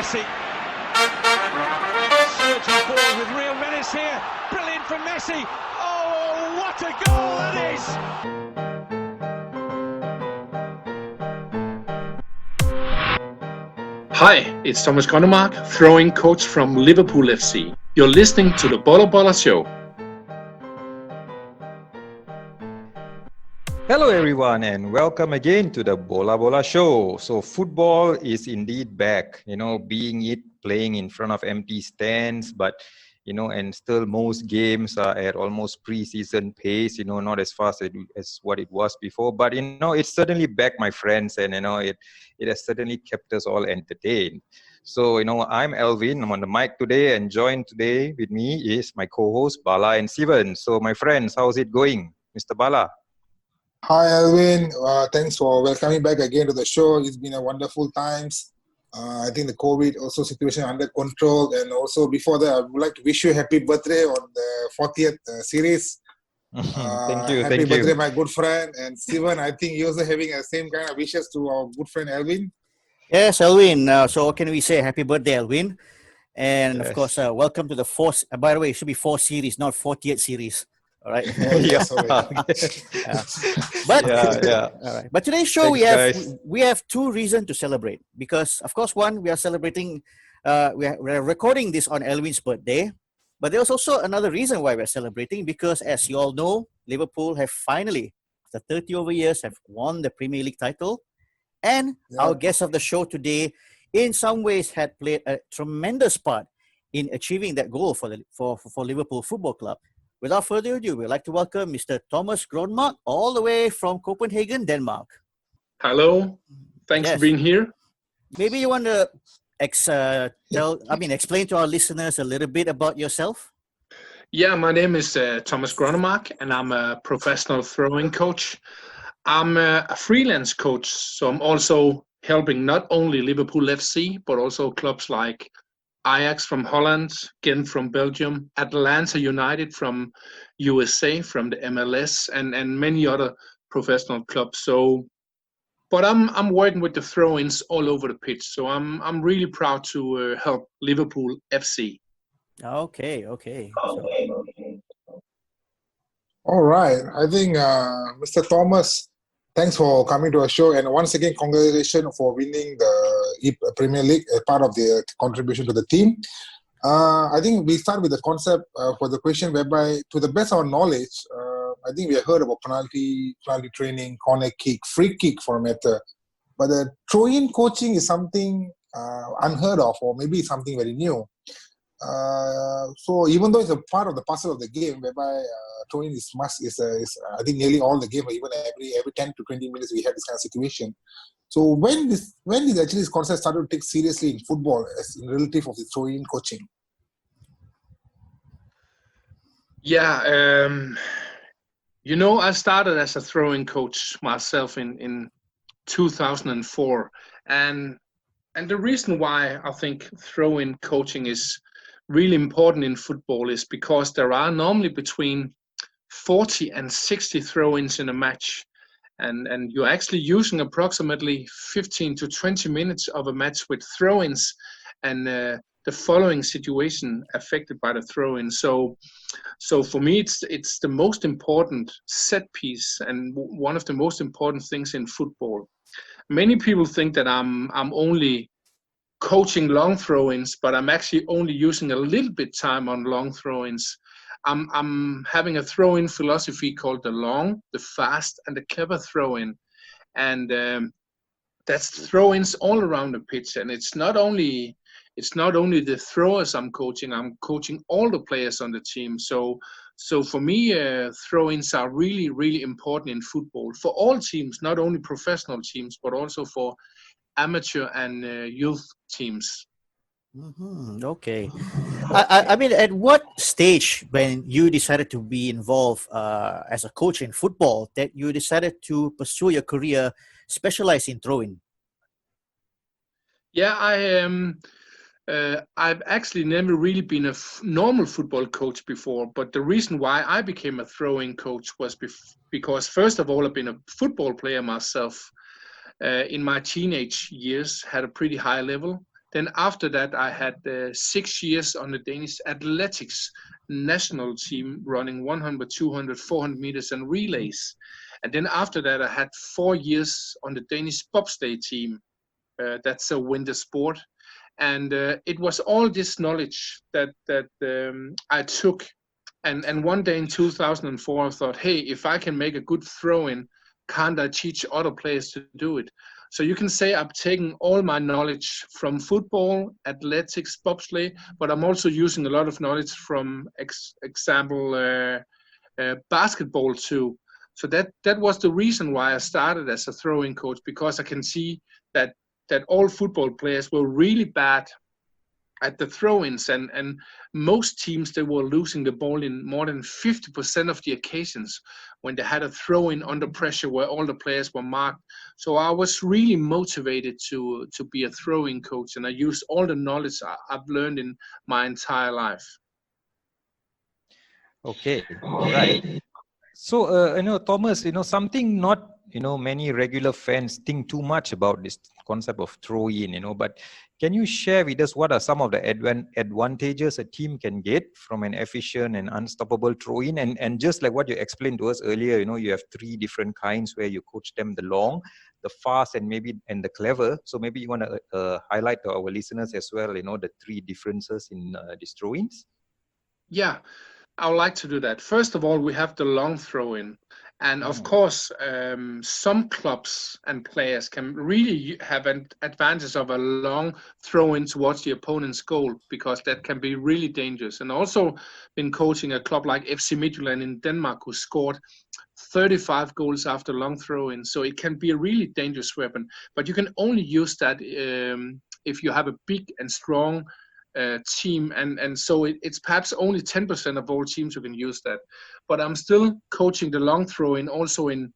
Messi. Surging forward with real menace here. Brilliant from Messi. Oh, what a goal that is! Hi, it's Thomas Gronnemark, throwing coach from Liverpool FC. You're listening to the Bola Show. Hello everyone and welcome again to the Bola Show. So football is indeed back, being it playing in front of empty stands, but and still most games are at almost pre-season pace, not as fast as what it was before, but it's certainly back, my friends, and it has certainly kept us all entertained. So I'm Elvin, I'm on the mic today, and joined today with me is my co-host Bala and Sivan. So my friends, how's it going, Mr. Bala? Hi, Alvin. Thanks for welcoming back again to the show. It's been a wonderful times. I think the COVID also situation under control. And also before that, I would like to wish you a happy birthday on the 40th series. Thank you. Happy birthday, my good friend. And Steven, I think you're also having the same kind of wishes to our good friend Alvin. Yes, Elwin. So what can we say? Happy birthday, Elwin. And Yes. of course, welcome to the fourth. By the way, it should be 4 series, not 40th series. All right. Sorry. But yeah. all right. But today's show Thanks, we have two reasons to celebrate, because of course one, we are celebrating we're recording this on Elwin's birthday, but there's also another reason why we're celebrating, because as you all know, Liverpool have finally, after 30 over years, have won the Premier League title, and our guest of the show today in some ways had played a tremendous part in achieving that goal for Liverpool Football Club. Without further ado, we'd like to welcome Mr. Thomas Gronnemark, all the way from Copenhagen, Denmark. Hello, thanks for being here. Maybe you want to explain to our listeners a little bit about yourself? Yeah, my name is Thomas Gronnemark, and I'm a professional throwing coach. I'm a freelance coach, so I'm also helping not only Liverpool FC, but also clubs like Ajax from Holland, Ghent from Belgium, Atlanta United from USA, from the MLS, and many other professional clubs. But I'm working with the throw-ins all over the pitch, so I'm really proud to help Liverpool FC. Okay. All right. I think, Mr. Thomas, thanks for coming to our show. And once again, congratulations for winning the Premier League as part of the contribution to the team. I think we start with the concept for the question whereby, to the best of our knowledge, I think we have heard about penalty training, corner kick, free kick for a matter. But the throw-in coaching is something unheard of, or maybe something very new. So even though it's a part of the puzzle of the game, whereby throwing is I think nearly all the game, or even every 10 to 20 minutes we have this kind of situation. So when did actually this concept started to take seriously in football, as in relative of the throwing coaching? Yeah, I started as a throwing coach myself in 2004, and the reason why I think throw-in coaching is really important in football is because there are normally between 40 and 60 throw-ins in a match, and you're actually using approximately 15 to 20 minutes of a match with throw-ins and the following situation affected by the throw-in. So for me, it's the most important set piece and one of the most important things in football. Many people think that I'm only coaching long throw-ins, but I'm actually only using a little bit time on long throw-ins. I'm having a throw-in philosophy called the long, the fast, and the clever throw-in, and that's throw-ins all around the pitch. And it's not only the throwers I'm coaching all the players on the team. So for me, throw-ins are really, really important in football for all teams, not only professional teams, but also for amateur and youth teams. Mm-hmm. Okay. I mean, at what stage when you decided to be involved as a coach in football that you decided to pursue your career specialized in throwing? Yeah, I've actually never really been a normal football coach before, but the reason why I became a throwing coach was because first of all, I've been a football player myself. In my teenage years, had a pretty high level, Then after that, I had 6 years on the Danish athletics national team running 100, 200, 400 meters and relays. And then after that, I had 4 years on the Danish bobsleigh team. That's a winter sport. And it was all this knowledge that I took. And one day in 2004, I thought, hey, if I can make a good throw-in, can't I teach other players to do it? So you can say I've taken all my knowledge from football, athletics, bobsleigh, but I'm also using a lot of knowledge from example basketball too. So that was the reason why I started as a throwing coach, because I can see that all football players were really bad at the throw-ins, and most teams, they were losing the ball in more than 50% of the occasions when they had a throw-in under pressure where all the players were marked. So I was really motivated to be a throwing coach, and I used all the knowledge I've learned in my entire life. Okay, all right. So, Thomas, something not, many regular fans think too much about this concept of throw-in, but can you share with us what are some of the advantages a team can get from an efficient and unstoppable throw-in? And just like what you explained to us earlier, you have 3 different kinds where you coach them: the long, the fast, and the clever. So maybe you want to highlight to our listeners as well, the 3 differences in these throw-ins. Yeah, I would like to do that. First of all, we have the long throw-in. And of course, some clubs and players can really have an advantage of a long throw-in towards the opponent's goal, because that can be really dangerous. And also been coaching a club like FC Midtjylland in Denmark, who scored 35 goals after long throw-in. So it can be a really dangerous weapon. But you can only use that if you have a big and strong team, and so it's perhaps only 10% of all teams who can use that. But I'm still coaching the long throw-in also in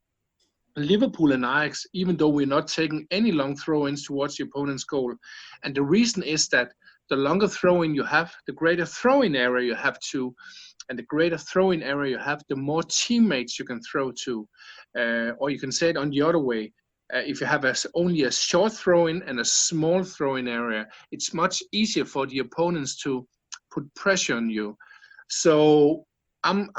Liverpool and Ajax, even though we're not taking any long throw-ins towards the opponent's goal. And the reason is that the longer throw-in you have, the greater throw-in area you have to, and the greater throw-in area you have, the more teammates you can throw to. Or you can say it on the other way. If you have only a short throw-in and a small throw-in area, it's much easier for the opponents to put pressure on you. So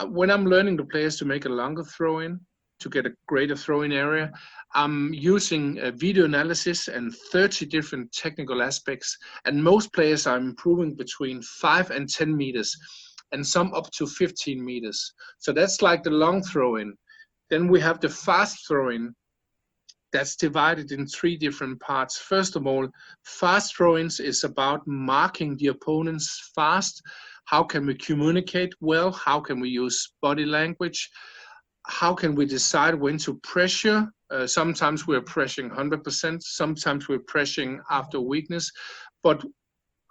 when I'm learning the players to make a longer throw-in, to get a greater throw-in area, I'm using video analysis and 30 different technical aspects. And most players are improving between 5 and 10 meters, and some up to 15 meters. So that's like the long throw-in. Then we have the fast throw-in. That's divided in 3 different parts. First of all, fast throw-ins is about marking the opponents fast. How can we communicate well? How can we use body language? How can we decide when to pressure? Sometimes we're pressuring 100%. Sometimes we're pressuring after weakness. But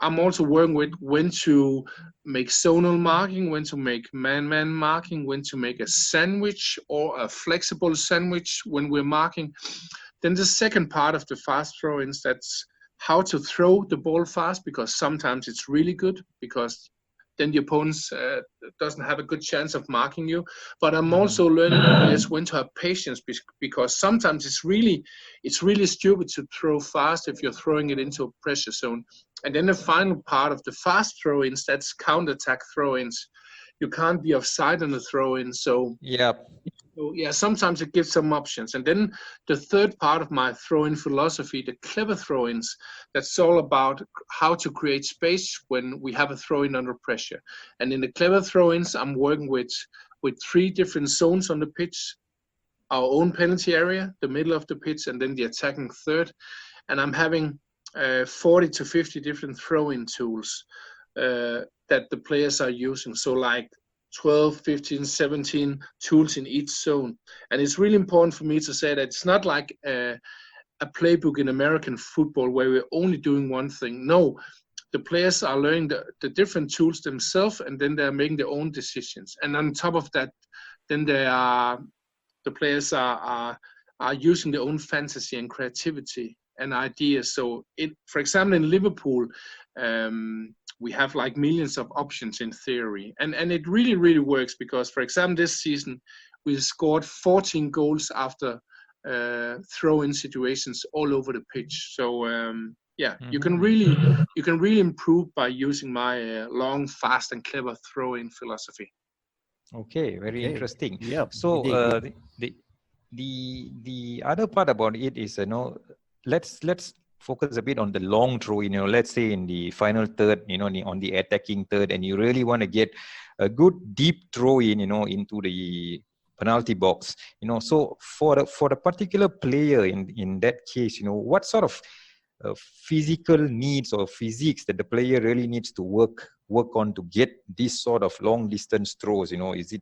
I'm also working with when to make zonal marking, when to make man-man marking, when to make a sandwich or a flexible sandwich when we're marking. Then the second part of the fast throw-ins, that's how to throw the ball fast, because sometimes it's really good, because then the opponent doesn't have a good chance of marking you. But I'm also learning the players when to have patience, because sometimes it's really stupid to throw fast if you're throwing it into a pressure zone. And then the final part of the fast throw-ins, that's counter-attack throw-ins. You can't be offside on the throw-in, so yeah, sometimes it gives some options. And then the third part of my throw-in philosophy, the clever throw-ins, that's all about how to create space when we have a throw-in under pressure. And in the clever throw-ins, I'm working with 3 different zones on the pitch: our own penalty area, the middle of the pitch, and then the attacking third. And I'm having 40 to 50 different throw-in tools that the players are using. So like 12, 15, 17 tools in each zone. And it's really important for me to say that it's not like a playbook in American football where we're only doing one thing. No, the players are learning the different tools themselves, and then they're making their own decisions. And on top of that, then the players are using their own fantasy and creativity and ideas. So for example, in Liverpool, we have like millions of options in theory, and it really, really works, because for example, this season we scored 14 goals after throw-in situations all over the pitch. So yeah, you can really improve by using my long, fast, and clever throw-in philosophy. Okay, very Okay. interesting. Yeah. So indeed. the other part about it is, let's focus a bit on the long throw. Let's say in the final third, on the attacking third, and you really want to get a good deep throw in, into the penalty box. So for the particular player in that case, what sort of physical needs or physiques that the player really needs to work on to get this sort of long distance throws? Is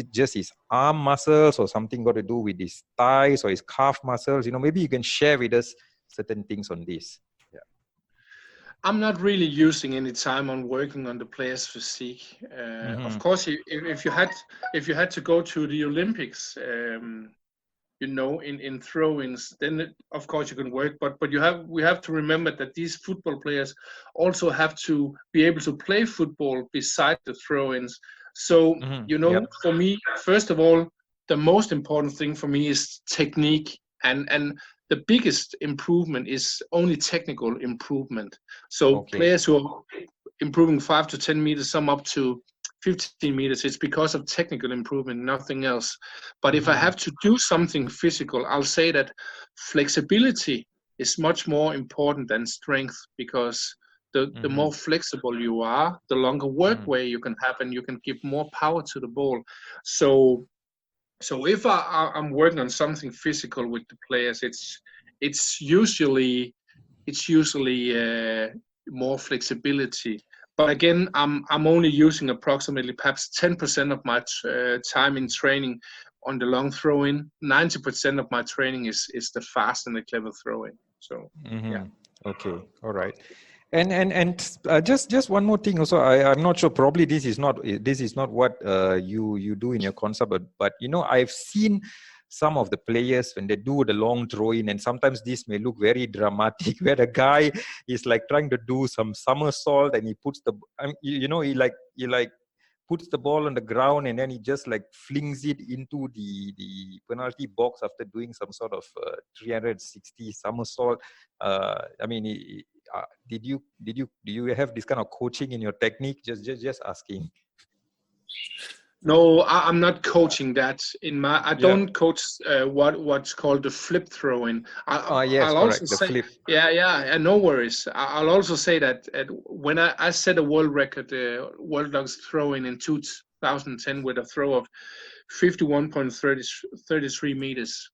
it just his arm muscles or something got to do with his thighs or his calf muscles? Maybe you can share with us certain things on this. Yeah. I'm not really using any time on working on the player's physique. Of course, if you had to go to the Olympics, in throw-ins, then of course you can work. But we have to remember that these football players also have to be able to play football beside the throw-ins. So Yep. for me, first of all, the most important thing for me is technique, and the biggest improvement is only technical improvement. So Okay. players who are improving 5 to 10 meters, some up to 15 meters, it's because of technical improvement, nothing else. But if I have to do something physical, I'll say that flexibility is much more important than strength, because the more flexible you are, the longer work way you can have, and you can give more power to the ball. So if I'm working on something physical with the players, it's usually more flexibility. But again, I'm only using approximately perhaps 10% of my time in training on the long throw-in. 90% of my training is the fast and the clever throw-in. So yeah. Okay, all right. And just one more thing also. I'm not sure. Probably this is not what you do in your concept, but I've seen some of the players when they do the long throw in, and sometimes this may look very dramatic, where the guy is like trying to do some somersault, and he puts he puts the ball on the ground, and then he just like flings it into the penalty box after doing some sort of 360 somersault. Do you have this kind of coaching in your technique? Just asking. No, I'm not coaching that. I don't coach what's called the flip throw-in. Yes, I'll correct. also The say, flip. yeah, no worries. I'll also say that when I set a world record, world dogs throw-in 2010 with a throw of 51.33 meters.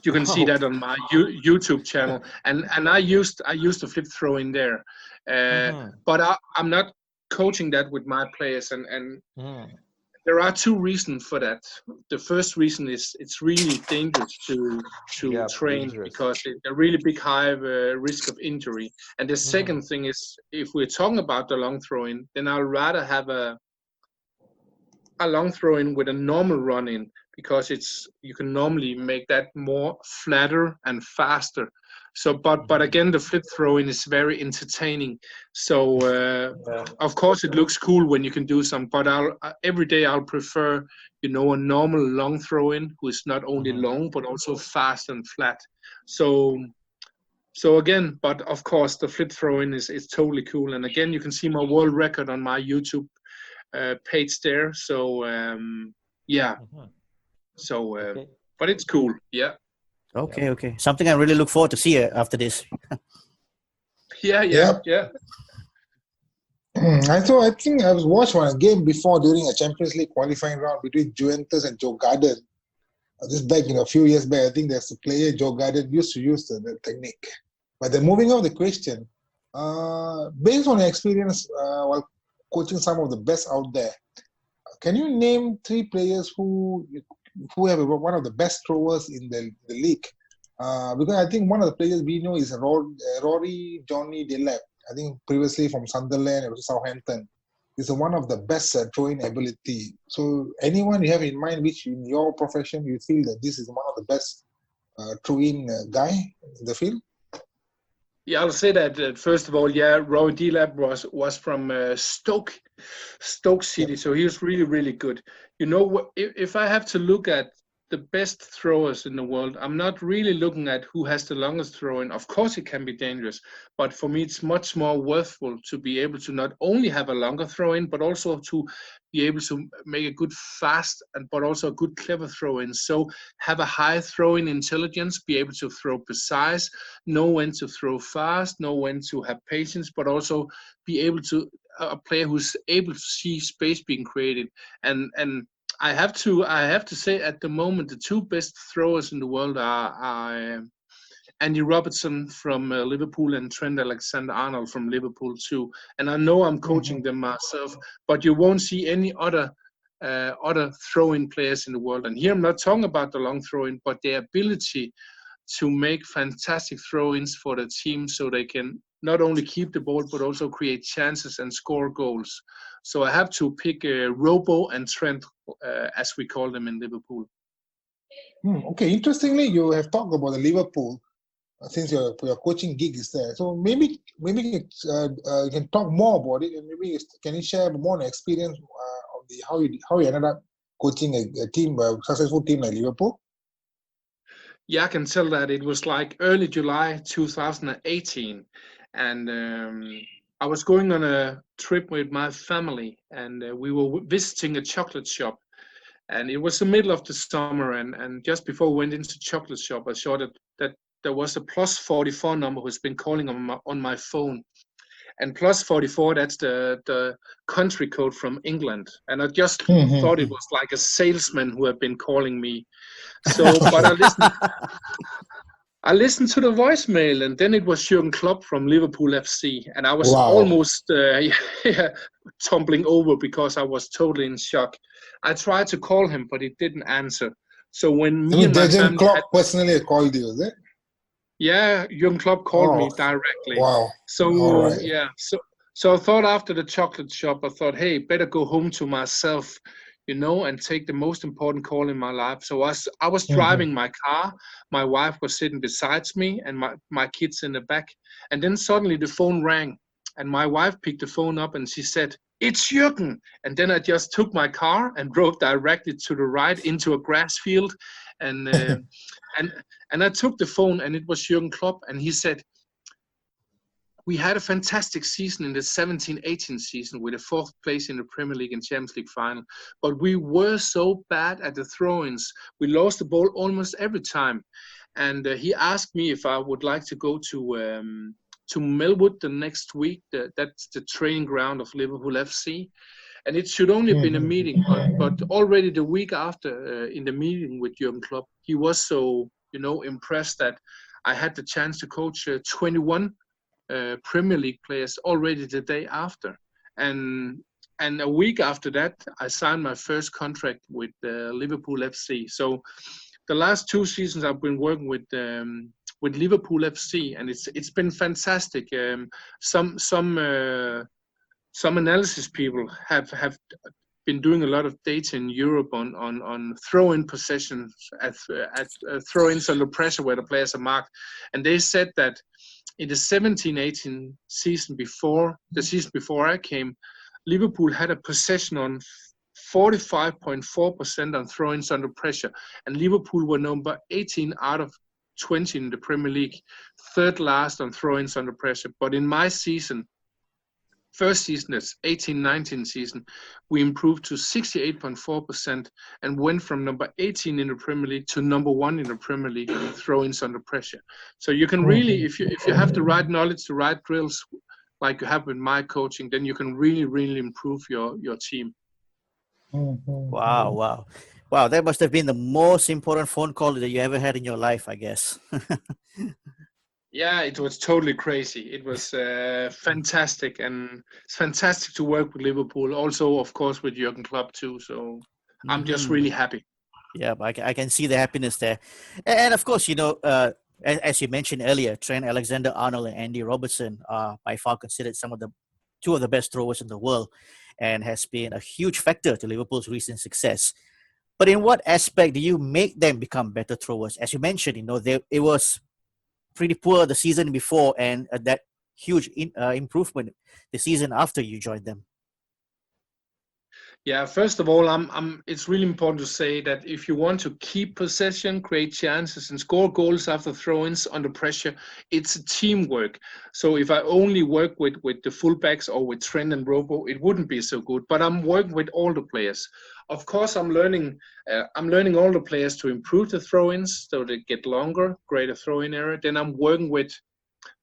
You can see that on my YouTube channel, and I used the flip throw-in there, but I'm not coaching that with my players, and there are two reasons for that. The first reason is it's really dangerous to train, dangerous. because it's a really big high risk of injury. And the second thing is, if we're talking about the long throw-in, then I'd rather have a long throw-in with a normal run-in, because you can normally make that more flatter and faster. So, but again, the flip throw-in is very entertaining. So, of course, it looks cool when you can do some. But every day I'll prefer, a normal long throw-in, who is not only long but also fast and flat. So again, but of course, the flip throw-in is totally cool. And again, you can see my world record on my YouTube page there. So yeah. So, but it's cool. Yeah. Okay. Something I really look forward to see after this. Yeah. I think I was watched one game before during a Champions League qualifying round between Juventus and Joe Garden. Just back, a few years back, I think there's a player, Joe Garden, used to use the technique. But then moving on the question, based on your experience while coaching some of the best out there, can you name 3 players who have one of the best throwers in the league? Because I think one of the players we know is Rory Johnny Delap. I think previously from Sunderland or Southampton. He's one of the best throwing ability. So anyone you have in mind which in your profession you feel that this is one of the best throwing guy in the field? Yeah, I'll say that first of all, Rory Delap was from Stoke City, so he was really, really good. If I have to look at the best throwers in the world, I'm not really looking at who has the longest throwing. Of course, it can be dangerous, but for me, it's much more worthwhile to be able to not only have a longer throw-in, but also to be able to make a good fast but also a good clever throw-in. So have a high throwing intelligence, be able to throw precise, know when to throw fast, know when to have patience, but also be able to a player who's able to see space being created. And I have to say at the moment the two best throwers in the world are Andy Robertson from Liverpool and Trent Alexander-Arnold from Liverpool too. And I know I'm coaching them myself, but you won't see any other throwing players in the world. And here I'm not talking about the long throwing, but their ability to make fantastic throw-ins for the team so they can not only keep the ball but also create chances and score goals. So I have to pick Robo and Trent, as we call them in Liverpool. Okay, interestingly, you have talked about the Liverpool since your coaching gig is there. So maybe you can talk more about it, and maybe can you share more on the experience of how you ended up coaching a team, a successful team like Liverpool? Yeah, I can tell that it was like early July 2018, and I was going on a trip with my family, and we were visiting a chocolate shop. And it was the middle of the summer, and just before we went into the chocolate shop, I saw that there was a plus 44 number who's been calling on my phone. And plus 44, that's the country code from England. And I just thought it was like a salesman who had been calling me. So, but I listened to the voicemail, and then it was Jürgen Klopp from Liverpool FC, and I was almost tumbling over because I was totally in shock. I tried to call him, but he didn't answer. So when me and my Jürgen family Klopp personally called you, is it? Yeah, Jürgen Klopp called me directly. Wow. So yeah, so I thought after the chocolate shop, I thought, hey, better go home to myself, and take the most important call in my life. So I was driving my car. My wife was sitting beside me, and my kids in the back. And then suddenly the phone rang, and my wife picked the phone up, and she said, "It's Jürgen." And then I just took my car and drove directly to the right into a grass field, and and I took the phone, and it was Jürgen Klopp, and he said, "We had a fantastic season in the 17-18 season with a fourth place in the Premier League and Champions League final, but we were so bad at the throw-ins. We lost the ball almost every time." And he asked me if I would like to go to Melwood the next week. That's the training ground of Liverpool FC. And it should only have been a meeting, but already the week after, in the meeting with Jürgen Klopp, he was so impressed that I had the chance to coach 21 Premier League players already the day after, and a week after that, I signed my first contract with Liverpool FC. So the last 2 seasons I've been working with Liverpool FC, and it's been fantastic. Some analysis people have been doing a lot of data in Europe on throw-in possessions at throw-ins under pressure where the players are marked, and they said that in the 17-18 season the season before I came, Liverpool had a possession on 45.4% on throw-ins under pressure, and Liverpool were number 18 out of 20 in the Premier League, third last on throw-ins under pressure. But in my season, first season, that's 18-19 season, we improved to 68.4% and went from number 18 in the Premier League to number 1 in the Premier League in throw-ins under pressure. So you can really, if you have the right knowledge, the right drills, like you have with my coaching, then you can really, really improve your team. Wow. That must have been the most important phone call that you ever had in your life, I guess. Yeah, it was totally crazy. It was fantastic, and it's fantastic to work with Liverpool. Also, of course, with Jürgen Klopp too. So I'm just really happy. Yeah, I can see the happiness there. And of course, as you mentioned earlier, Trent Alexander-Arnold and Andy Robertson are by far considered two of the best throwers in the world, and has been a huge factor to Liverpool's recent success. But in what aspect do you make them become better throwers? As you mentioned, it was pretty poor the season before, and that huge improvement the season after you joined them. Yeah, first of all, it's really important to say that if you want to keep possession, create chances, and score goals after throw-ins under pressure, it's a teamwork. So if I only work with the fullbacks or with Trent and Robo, it wouldn't be so good. But I'm working with all the players. Of course, I'm learning all the players to improve the throw-ins so they get longer, greater throw-in area. Then I'm working with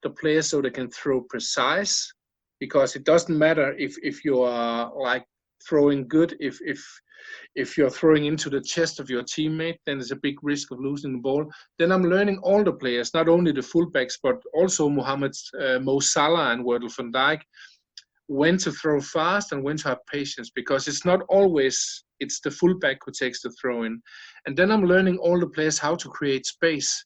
the players so they can throw precise, because it doesn't matter if you are like throwing good, if you're throwing into the chest of your teammate, then there's a big risk of losing the ball. Then I'm learning all the players, not only the fullbacks but also Mo Salah and Virgil van Dijk, when to throw fast and when to have patience, because it's not always it's the fullback who takes the throw in. And then I'm learning all the players how to create space.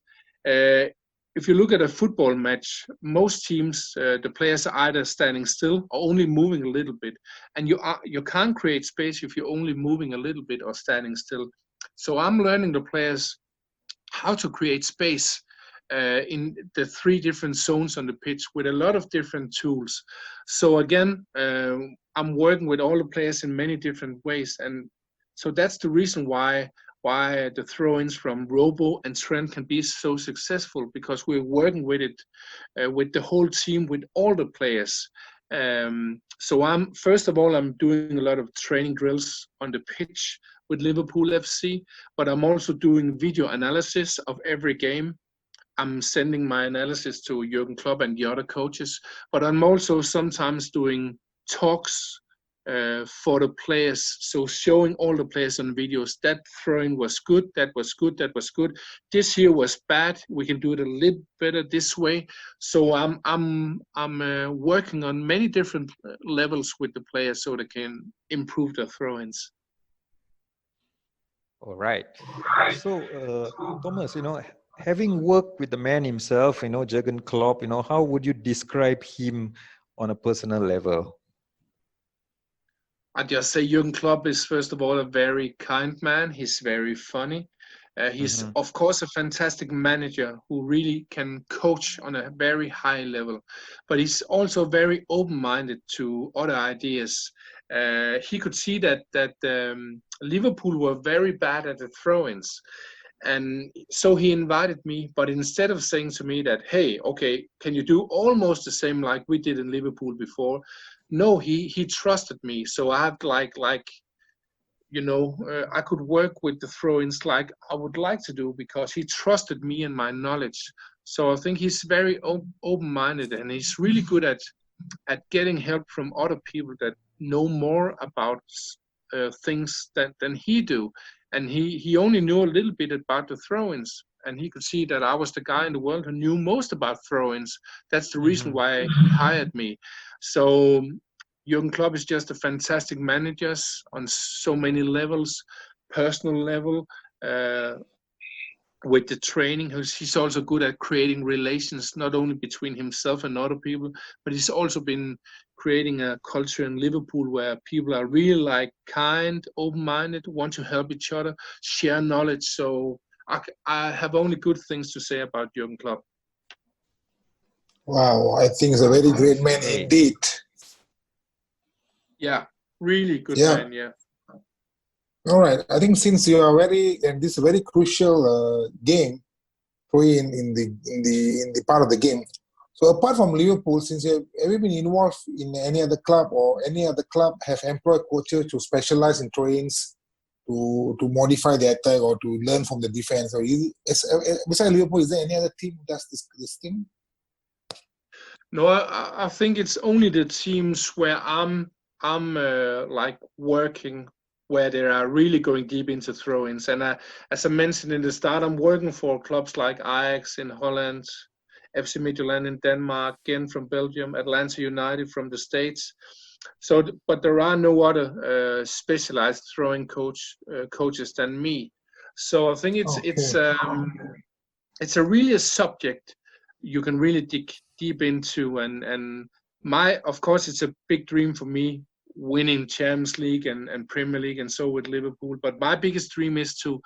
If you look at a football match, most teams, the players are either standing still or only moving a little bit. And you can't create space if you're only moving a little bit or standing still. So I'm learning the players how to create space in the 3 different zones on the pitch with a lot of different tools. So again, I'm working with all the players in many different ways. And so that's the reason why the throw-ins from Robo and Trent can be so successful, because we're working with it, with the whole team, with all the players. So I'm doing a lot of training drills on the pitch with Liverpool FC, but I'm also doing video analysis of every game. I'm sending my analysis to Jürgen Klopp and the other coaches, but I'm also sometimes doing talks for the players, so showing all the players on videos, that throwing was good, that was good, that was good, this here was bad, we can do it a little better this way. So I'm working on many different levels with the players so they can improve their throw-ins. All right. So, Thomas, having worked with the man himself, Jürgen Klopp, how would you describe him on a personal level? I'd just say Jürgen Klopp is, first of all, a very kind man. He's very funny. He's, of course, a fantastic manager who really can coach on a very high level. But he's also very open-minded to other ideas. He could see that Liverpool were very bad at the throw-ins. And so he invited me, but instead of saying to me that, hey, okay, can you do almost the same like we did in Liverpool before? No, he trusted me. So I had I could work with the throw-ins like I would like to do, because he trusted me and my knowledge. So I think he's very open-minded, and he's really good at getting help from other people that know more about things than he do. And he only knew a little bit about the throw-ins, and he could see that I was the guy in the world who knew most about throw-ins. That's the reason why he hired me. So Jürgen Klopp is just a fantastic manager on so many levels, personal level, with the training. He's also good at creating relations, not only between himself and other people, but he's also been creating a culture in Liverpool where people are really kind, open-minded, want to help each other, share knowledge. So I have only good things to say about Jürgen Klopp. Wow, I think he's a very great man indeed. Yeah, really good man, yeah. All right. I think since you are and this is a very crucial game for you in the part of the game. So apart from Liverpool, since have you been involved in any other club, or any other club have employed coaches to specialize in throw-ins to modify the attack or to learn from the defense? Or besides Liverpool, is there any other team who does this thing? No, I think it's only the teams where I'm working, where they are really going deep into throw-ins. And as I mentioned in the start, I'm working for clubs like Ajax in Holland, FC Midtjylland in Denmark, Ghent from Belgium, Atlanta United from the States. So, but there are no other specialized throwing coaches than me. So I think it's a really a subject you can really dig deep into, and of course it's a big dream for me, winning Champions League and Premier League, and so with Liverpool. But my biggest dream is to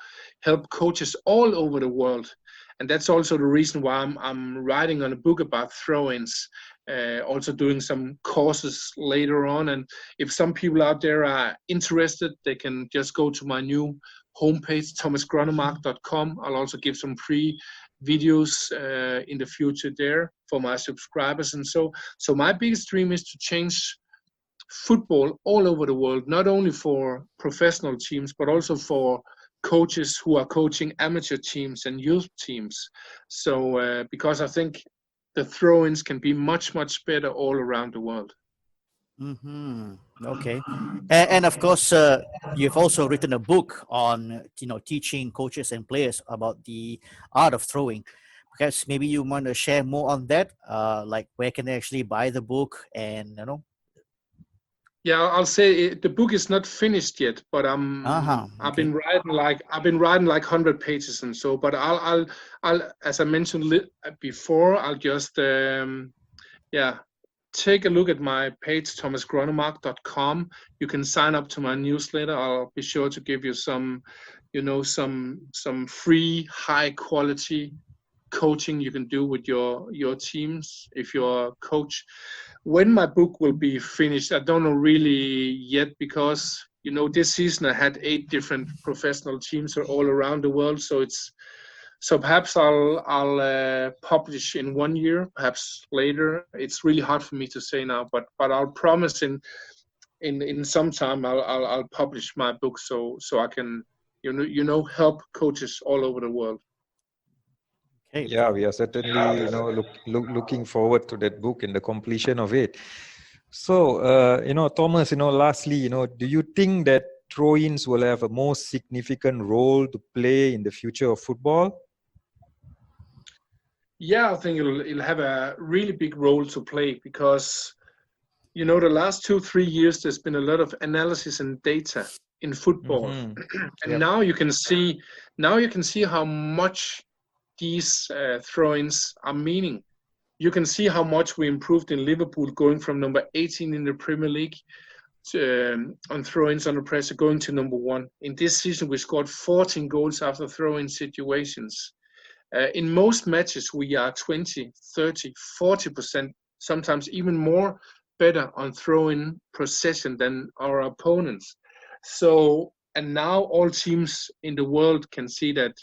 help coaches all over the world and that's also the reason why I'm writing on a book about throw-ins. Also doing some courses later on, and if some people out there are interested, they can just go to my new homepage, thomasgronnemark.com. I'll also give some free videos in the future there for my subscribers. And so my biggest dream is to change football all over the world, not only for professional teams, but also for coaches who are coaching amateur teams and youth teams. So because I think the throw-ins can be much better all around the world. Okay, and of course, you've also written a book on teaching coaches and players about the art of throwing. Perhaps maybe you want to share more on that, like where can they actually buy the book, and Yeah, I'll say the book is not finished yet, but okay. I've been writing like 100 pages and so. But I'll as I mentioned before, I'll just take a look at my page, thomasgronnemark.com. You can sign up to my newsletter. I'll be sure to give you some free high quality coaching you can do with your teams if you're a coach. When my book will be finished, I don't know really yet, because this season I had 8 different professional teams all around the world. So perhaps I'll publish in 1 year, perhaps later. It's really hard for me to say now, but I'll promise in some time I'll publish my book so I can help coaches all over the world. Okay. Yeah, we are certainly looking forward to that book and the completion of it. So Thomas, lastly, do you think that throw-ins will have a more significant role to play in the future of football? Yeah, I think it'll have a really big role to play, because the last 2-3 years there's been a lot of analysis and data in football. And Yep. now you can see how much these throw-ins are meaning. You can see how much we improved in Liverpool, going from number 18 in the Premier League on throw-ins under pressure, going to number 1. In this season, we scored 14 goals after throw-in situations. In most matches, we are 20, 30, 40%, sometimes even more better on throw-in possession than our opponents. So, and now all teams in the world can see that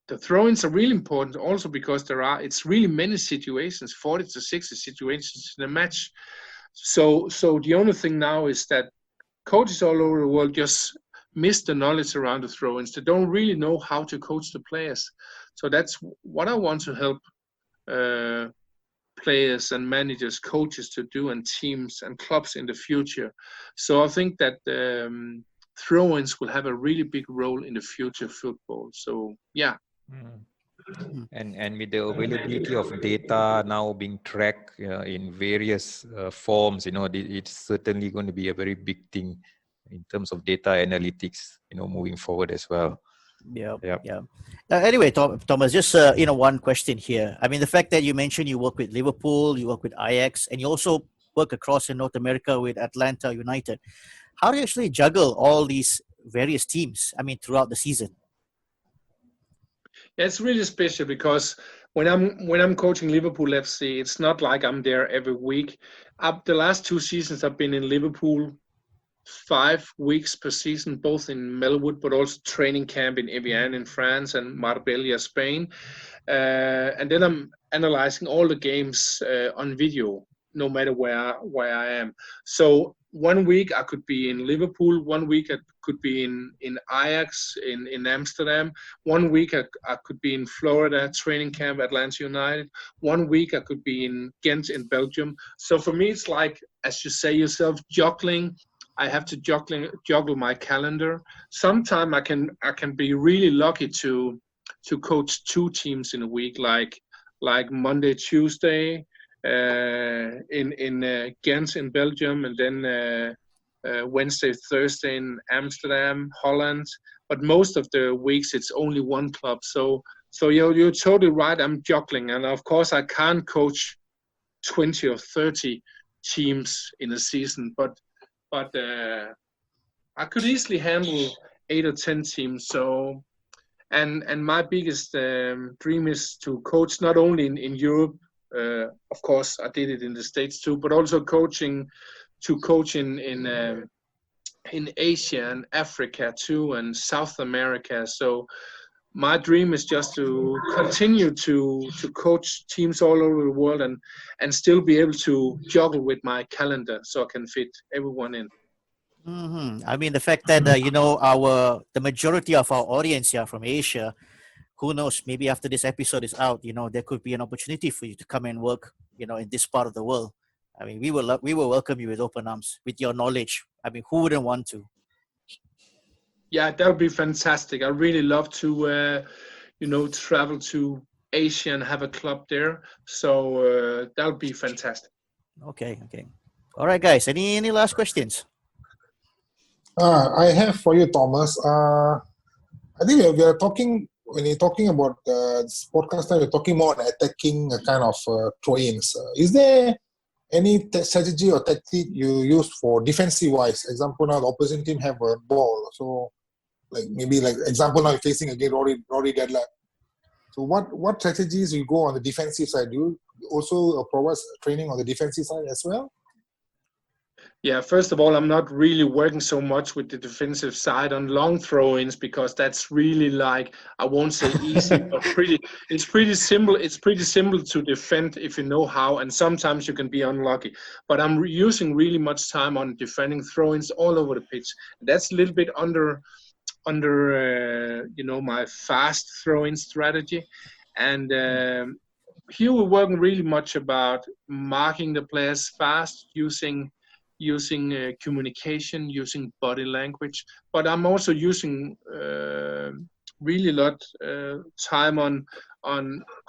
the throw-ins are really important, also because it's really many situations, 40 to 60 situations in a match. So the only thing now is that coaches all over the world just miss the knowledge around the throw-ins. They don't really know how to coach the players. So that's what I want to help players and managers, coaches to do, and teams and clubs in the future. So I think that throw-ins will have a really big role in the future of football. So yeah. And with the availability of data now being tracked in various forms, it's certainly going to be a very big thing in terms of data analytics, moving forward as well. Yeah. Yep. Yeah. Anyway, Thomas, just one question here. I mean, the fact that you mentioned you work with Liverpool, you work with Ajax, and you also work across in North America with Atlanta United. How do you actually juggle all these various teams? I mean, throughout the season. It's really special, because when I'm coaching Liverpool FC, it's not like I'm there every week. The last 2 seasons I've been in Liverpool 5 weeks per season, both in Melwood, but also training camp in Evian in France and Marbella, Spain. And then I'm analyzing all the games on video, no matter where I am. So 1 week I could be in Liverpool, 1 week I could be in Ajax in Amsterdam, 1 week I could be in Florida training camp Atlanta United, 1 week I could be in Ghent in Belgium. So for me it's like, as you say yourself, juggling. I have to juggle my calendar. Sometimes I can be really lucky to coach 2 teams in a week, like Monday, Tuesday in Ghent in Belgium, and then Wednesday, Thursday in Amsterdam, Holland. But most of the weeks it's only 1 club. So you're totally right. I'm juggling, and of course I can't coach 20 or 30 teams in a season, but I could easily handle 8 or 10 teams. So, and my biggest dream is to coach not only in Europe. Of course, I did it in the States too, but also coach in Asia and Africa too, and South America. So my dream is just to continue to coach teams all over the world and still be able to juggle with my calendar so I can fit everyone in. I mean, the fact that the majority of our audience here from Asia, who knows? Maybe after this episode is out, there could be an opportunity for you to come and work, in this part of the world. I mean, we will welcome you with open arms with your knowledge. I mean, who wouldn't want to? Yeah, that would be fantastic. I really love to, travel to Asia and have a club there. So that would be fantastic. Okay. All right, guys. Any last questions? I have for you, Thomas. I think we are talking, when you're talking about this podcast, we're talking more on attacking kind of throw-ins. Is there any strategy or tactic you use for defensive-wise? Example, now the opposing team have a ball. So, example, now you're facing again Rory Deadlap. So what strategies you go on the defensive side? Do you also provide training on the defensive side as well? Yeah, first of all, I'm not really working so much with the defensive side on long throw-ins because that's really I won't say easy, but it's pretty simple. It's pretty simple to defend if you know how, and sometimes you can be unlucky. But I'm using really much time on defending throw-ins all over the pitch. That's a little bit under my fast throw-in strategy, and here we're working really much about marking the players fast, using communication, using body language, but I'm also using really a lot time on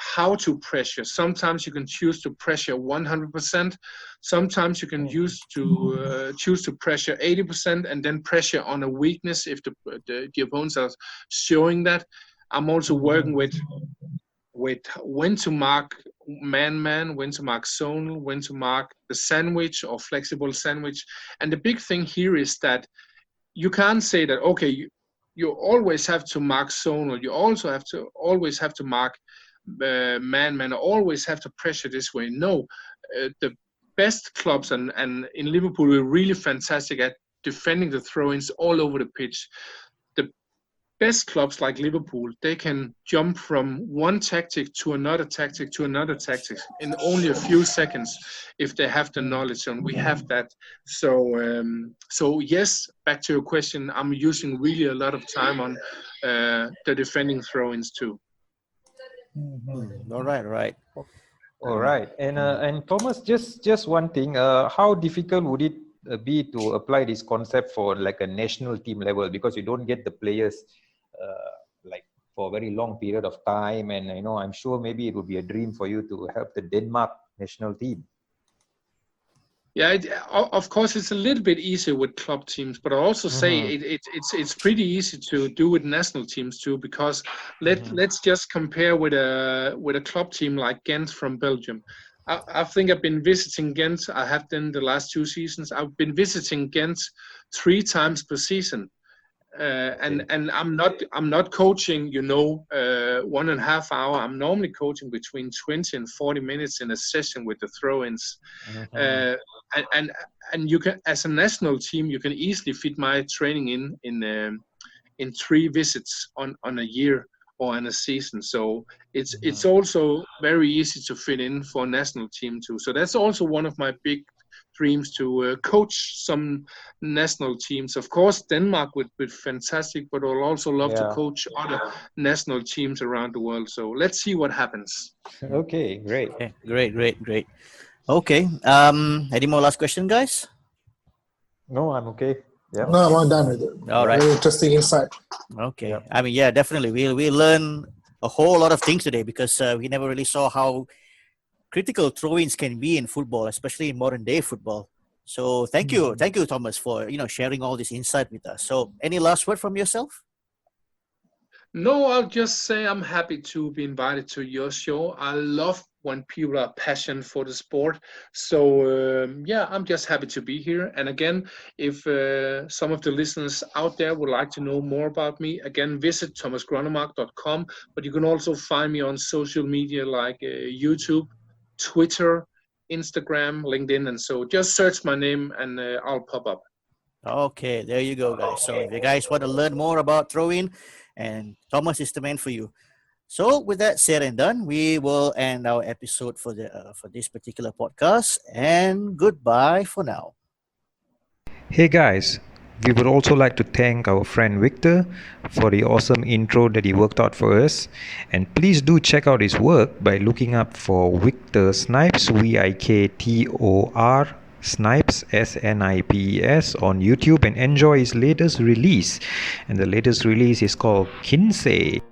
how to pressure. Sometimes you can choose to pressure 100%. Sometimes you can choose to pressure 80% and then pressure on a weakness if the opponents are showing that. I'm also working with when to mark man, when to mark zone, when to mark the sandwich or flexible sandwich. And the big thing here is that you can't say that, okay, you always have to mark zone, or you also always have to mark man, or always have to pressure this way. No, the best clubs, and in Liverpool, we're really fantastic at defending the throw-ins all over the pitch. Best clubs like Liverpool, they can jump from one tactic to another tactic in only a few seconds if they have the knowledge, and we have that. So yes, back to your question, I'm using really a lot of time on the defending throw-ins too. All right. All right, and Thomas, just one thing. How difficult would it be to apply this concept for like a national team level, because you don't get the players for a very long period of time, and I'm sure maybe it would be a dream for you to help the Denmark national team. Yeah, of course, it's a little bit easier with club teams, but I also say it's pretty easy to do with national teams too, because let's just compare with a club team like Ghent from Belgium. I think I've been visiting Ghent. I have done the last 2 seasons. I've been visiting Ghent 3 times per season. And I'm not coaching 1.5 hours. I'm normally coaching between 20 and 40 minutes in a session with the throw-ins. And you can, as a national team, you can easily fit my training in 3 visits on a year or in a season. So it's also very easy to fit in for a national team too. So that's also one of my big dreams, to coach some national teams. Of course, Denmark would be fantastic, but I'll also love to coach other national teams around the world. So let's see what happens. Okay, great. Okay, great. Okay. Any more last question, guys? No, I'm okay. Yeah. No, I'm done with it. All right. Very interesting insight. Okay. Yeah. I mean, yeah, definitely. We learn a whole lot of things today, because we never really saw how critical throw-ins can be in football, especially in modern day football. So thank you, Thomas, for sharing all this insight with us. So any last word from yourself? No, I'll just say I'm happy to be invited to your show. I love when people are passionate for the sport. So, yeah, I'm just happy to be here. And again, if some of the listeners out there would like to know more about me, again, visit thomasgronnemark.com. But you can also find me on social media like YouTube, Twitter, Instagram, LinkedIn. And so just search my name and I'll pop up. Okay, there you go, guys. So if you guys want to learn more about throwing, and Thomas is the man for you. So with that said and done, we will end our episode for this particular podcast. And goodbye for now. Hey guys, we would also like to thank our friend Victor for the awesome intro that he worked out for us. And please do check out his work by looking up for Victor Snipes, Viktor Snipes, Snipes on YouTube, and enjoy his latest release. And the latest release is called Kinsey.